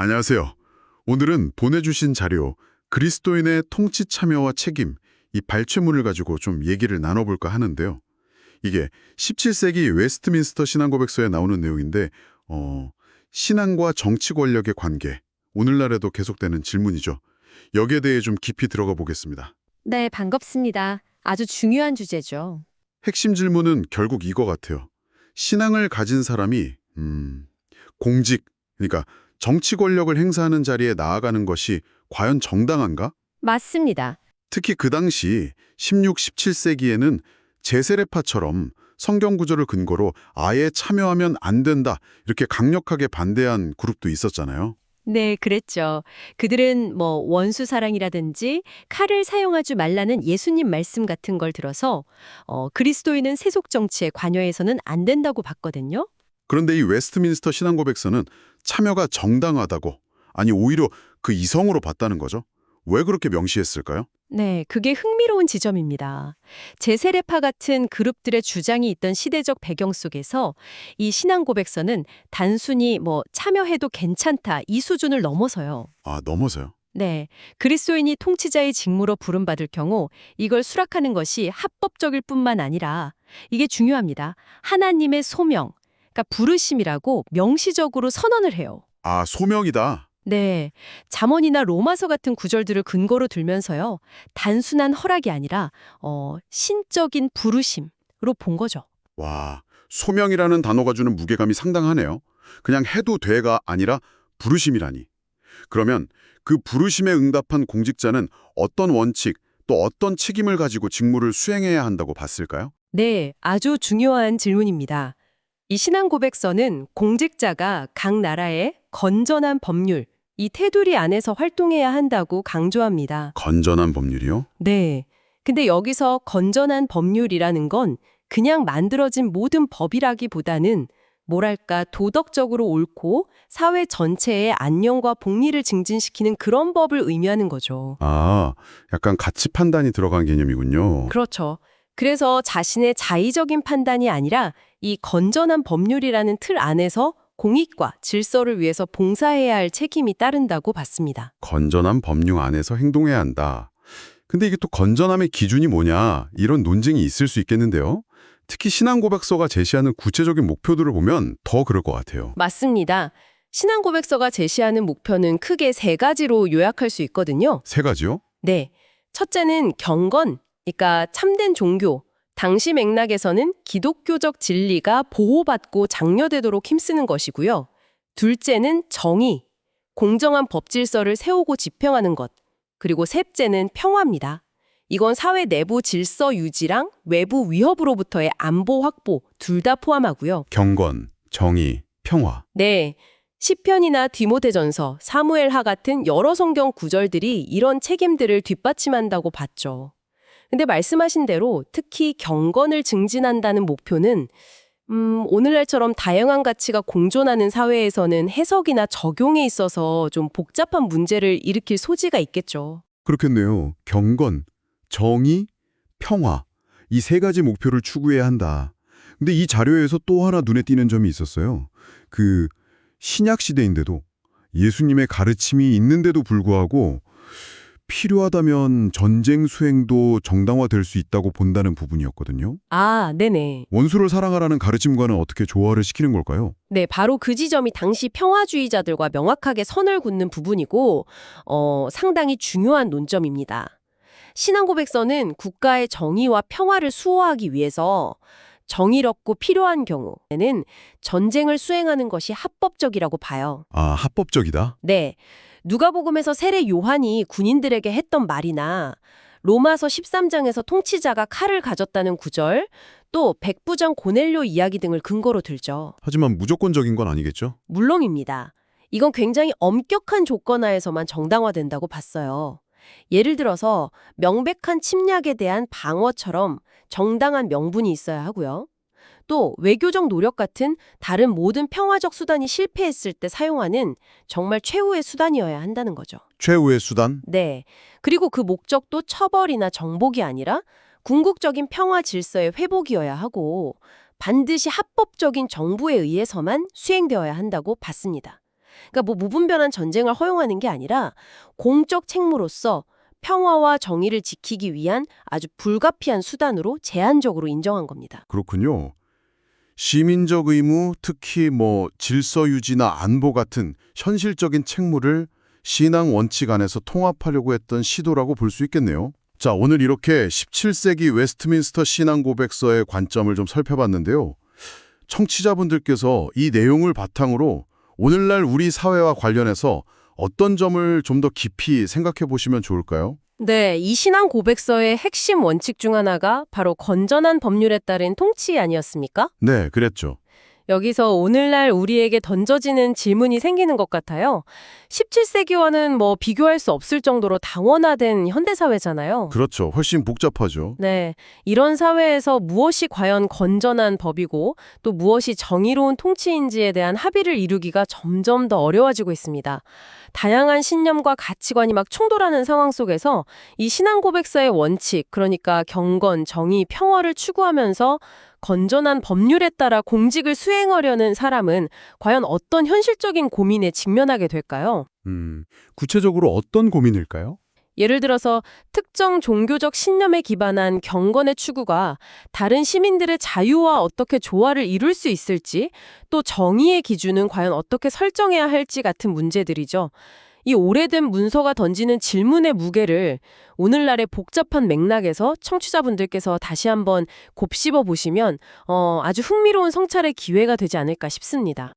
안녕하세요. 오늘은 보내주신 자료, 그리스도인의 통치 참여와 책임, 이 발췌문을 가지고 좀 얘기를 나눠볼까 하는데요. 이게 17세기 웨스트민스터 신앙고백서에 나오는 내용인데, 신앙과 정치 권력의 관계, 오늘날에도 계속되는 질문이죠. 여기에 대해 좀 깊이 들어가 보겠습니다. 네, 반갑습니다. 아주 중요한 주제죠. 핵심 질문은 결국 이거 같아요. 신앙을 가진 사람이 공직, 그러니까 정치 권력을 행사하는 자리에 나아가는 것이 과연 정당한가? 맞습니다. 특히 그 당시 16, 17세기에는 제세례파처럼 성경 구절을 근거로 아예 참여하면 안 된다, 이렇게 강력하게 반대한 그룹도 있었잖아요. 네, 그랬죠. 그들은 원수 사랑이라든지 칼을 사용하지 말라는 예수님 말씀 같은 걸 들어서 그리스도인은 세속 정치에 관여해서는 안 된다고 봤거든요. 그런데 이 웨스트민스터 신앙고백서는 참여가 정당하다고, 아니 오히려 그 이성으로 봤다는 거죠. 왜 그렇게 명시했을까요? 네, 그게 흥미로운 지점입니다. 제세례파 같은 그룹들의 주장이 있던 시대적 배경 속에서 이 신앙 고백서는 단순히 참여해도 괜찮다 이 수준을 넘어서요. 아, 넘어서요. 네, 그리스도인이 통치자의 직무로 부름받을 경우 이걸 수락하는 것이 합법적일 뿐만 아니라 이게 중요합니다. 하나님의 소명, 그러니까 부르심이라고 명시적으로 선언을 해요. 아, 소명이다. 네, 잠언이나 로마서 같은 구절들을 근거로 들면서요. 단순한 허락이 아니라 신적인 부르심으로 본 거죠. 와, 소명이라는 단어가 주는 무게감이 상당하네요. 그냥 해도 돼가 아니라 부르심이라니. 그러면 그 부르심에 응답한 공직자는 어떤 원칙, 또 어떤 책임을 가지고 직무를 수행해야 한다고 봤을까요? 네, 아주 중요한 질문입니다. 이 신앙 고백서는 공직자가 각 나라의 건전한 법률, 이 테두리 안에서 활동해야 한다고 강조합니다. 건전한 법률이요? 네. 근데 여기서 건전한 법률이라는 건 그냥 만들어진 모든 법이라기보다는 뭐랄까 도덕적으로 옳고 사회 전체의 안녕과 복리를 증진시키는 그런 법을 의미하는 거죠. 아, 약간 가치 판단이 들어간 개념이군요. 그렇죠. 그래서 자신의 자의적인 판단이 아니라 이 건전한 법률이라는 틀 안에서 공익과 질서를 위해서 봉사해야 할 책임이 따른다고 봤습니다. 건전한 법률 안에서 행동해야 한다. 근데 이게 또 건전함의 기준이 뭐냐, 이런 논쟁이 있을 수 있겠는데요. 특히 신앙고백서가 제시하는 구체적인 목표들을 보면 더 그럴 것 같아요. 맞습니다. 신앙 고백서가 제시하는 목표는 크게 세 가지로 요약할 수 있거든요. 세 가지요? 네. 첫째는 경건, 그러니까 참된 종교. 당시 맥락에서는 기독교적 진리가 보호받고 장려되도록 힘쓰는 것이고요. 둘째는 정의, 공정한 법 질서를 세우고 집행하는 것. 그리고 셋째는 평화입니다. 이건 사회 내부 질서 유지랑 외부 위협으로부터의 안보 확보 둘 다 포함하고요. 경건, 정의, 평화. 네. 시편이나 디모데전서, 사무엘하 같은 여러 성경 구절들이 이런 책임들을 뒷받침한다고 봤죠. 근데 말씀하신 대로 특히 경건을 증진한다는 목표는 오늘날처럼 다양한 가치가 공존하는 사회에서는 해석이나 적용에 있어서 좀 복잡한 문제를 일으킬 소지가 있겠죠. 그렇겠네요. 경건, 정의, 평화. 이 세 가지 목표를 추구해야 한다. 근데 이 자료에서 또 하나 눈에 띄는 점이 있었어요. 그 신약 시대인데도 예수님의 가르침이 있는데도 불구하고 필요하다면 전쟁 수행도 정당화될 수 있다고 본다는 부분이었거든요. 아, 네네. 원수를 사랑하라는 가르침과는 어떻게 조화를 시키는 걸까요? 네, 바로 그 지점이 당시 평화주의자들과 명확하게 선을 긋는 부분이고 상당히 중요한 논점입니다. 신앙고백서는 국가의 정의와 평화를 수호하기 위해서 정의롭고 필요한 경우에는 전쟁을 수행하는 것이 합법적이라고 봐요. 아, 합법적이다? 네. 누가복음에서 세례 요한이 군인들에게 했던 말이나 로마서 13장에서 통치자가 칼을 가졌다는 구절, 또 백부장 고넬료 이야기 등을 근거로 들죠. 하지만 무조건적인 건 아니겠죠? 물론입니다. 이건 굉장히 엄격한 조건 하에서만 정당화된다고 봤어요. 예를 들어서 명백한 침략에 대한 방어처럼 정당한 명분이 있어야 하고요. 또 외교적 노력 같은 다른 모든 평화적 수단이 실패했을 때 사용하는 정말 최후의 수단이어야 한다는 거죠. 최후의 수단? 네. 그리고 그 목적도 처벌이나 정복이 아니라 궁극적인 평화 질서의 회복이어야 하고 반드시 합법적인 정부에 의해서만 수행되어야 한다고 봤습니다. 그러니까 뭐 무분별한 전쟁을 허용하는 게 아니라 공적 책무로서 평화와 정의를 지키기 위한 아주 불가피한 수단으로 제한적으로 인정한 겁니다. 그렇군요. 시민적 의무, 특히 질서 유지나 안보 같은 현실적인 책무를 신앙 원칙 안에서 통합하려고 했던 시도라고 볼 수 있겠네요. 자, 오늘 이렇게 17세기 웨스트민스터 신앙 고백서의 관점을 좀 살펴봤는데요. 청취자분들께서 이 내용을 바탕으로 오늘날 우리 사회와 관련해서 어떤 점을 좀 더 깊이 생각해 보시면 좋을까요? 네, 이 신앙 고백서의 핵심 원칙 중 하나가 바로 건전한 법률에 따른 통치 아니었습니까? 네, 그랬죠. 여기서 오늘날 우리에게 던져지는 질문이 생기는 것 같아요. 17세기와는 비교할 수 없을 정도로 다원화된 현대사회잖아요. 그렇죠. 훨씬 복잡하죠. 네, 이런 사회에서 무엇이 과연 건전한 법이고 또 무엇이 정의로운 통치인지에 대한 합의를 이루기가 점점 더 어려워지고 있습니다. 다양한 신념과 가치관이 막 충돌하는 상황 속에서 이 신앙 고백서의 원칙, 그러니까 경건, 정의, 평화를 추구하면서 건전한 법률에 따라 공직을 수행하려는 사람은 과연 어떤 현실적인 고민에 직면하게 될까요? 구체적으로 어떤 고민일까요? 예를 들어서 특정 종교적 신념에 기반한 경건의 추구가 다른 시민들의 자유와 어떻게 조화를 이룰 수 있을지, 또 정의의 기준은 과연 어떻게 설정해야 할지 같은 문제들이죠. 이 오래된 문서가 던지는 질문의 무게를 오늘날의 복잡한 맥락에서 청취자분들께서 다시 한번 곱씹어 보시면 아주 흥미로운 성찰의 기회가 되지 않을까 싶습니다.